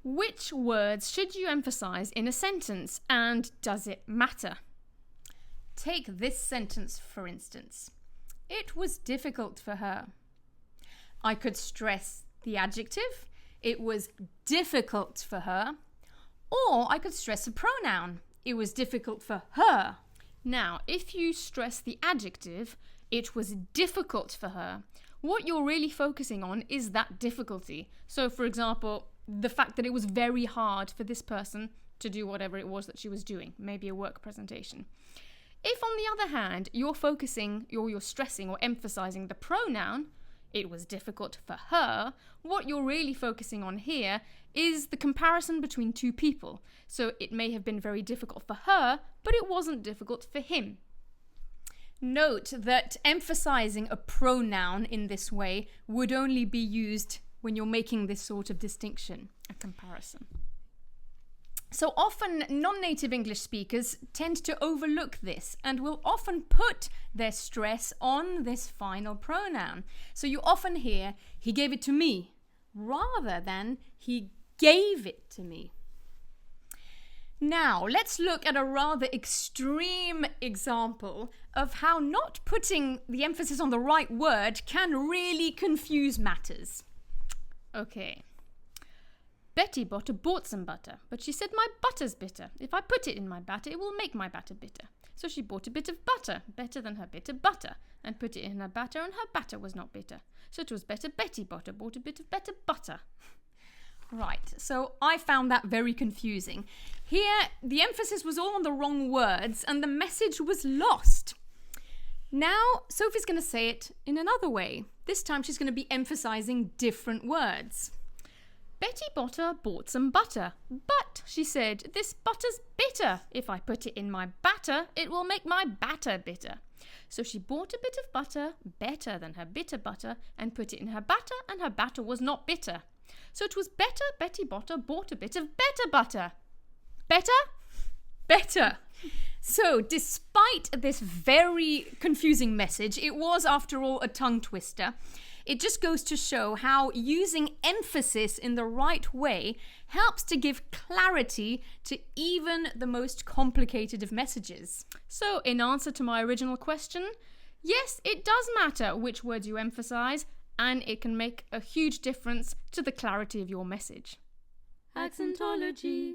Which words should you emphasize in a sentence, and does it matter? Take this sentence, for instance. It was difficult for her. I could stress the adjective. It was difficult for her. Or I could stress a pronoun. It was difficult for her. Now, if you stress the adjective, it was difficult for her, what you're really focusing on is that difficulty. So, for example, the fact that it was very hard for this person to do whatever it was that she was doing, maybe a work presentation. If, on the other hand, you're focusing, or you're stressing or emphasizing the pronoun, it was difficult for her, what you're really focusing on here is the comparison between two people. So it may have been very difficult for her, but it wasn't difficult for him. Note that emphasizing a pronoun in this way would only be used when you're making this sort of distinction, a comparison. So often non-native English speakers tend to overlook this and will often put their stress on this final pronoun. So you often hear, he gave it to me, rather than he gave it to me. Now, let's look at a rather extreme example of how not putting the emphasis on the right word can really confuse matters. Okay. Betty bought some butter, but she said my butter's bitter. If I put it in my batter, it will make my batter bitter. So she bought a bit of butter, better than her bitter butter, and put it in her batter, and her batter was not bitter. So it was better Betty bought a bit of better butter. Right, so I found that very confusing. Here, the emphasis was all on the wrong words, and the message was lost. Now, Sophie's going to say it in another way. This time she's going to be emphasizing different words. Betty Botter bought some butter, but, she said, this butter's bitter. If I put it in my batter, it will make my batter bitter. So she bought a bit of butter, better than her bitter butter, and put it in her batter, and her batter was not bitter. So it was better Betty Botter bought a bit of better butter. Better? Better. So, despite this very confusing message, it was, after all, a tongue twister. It just goes to show how using emphasis in the right way helps to give clarity to even the most complicated of messages. So, in answer to my original question, yes, it does matter which words you emphasize, and it can make a huge difference to the clarity of your message. Accentology.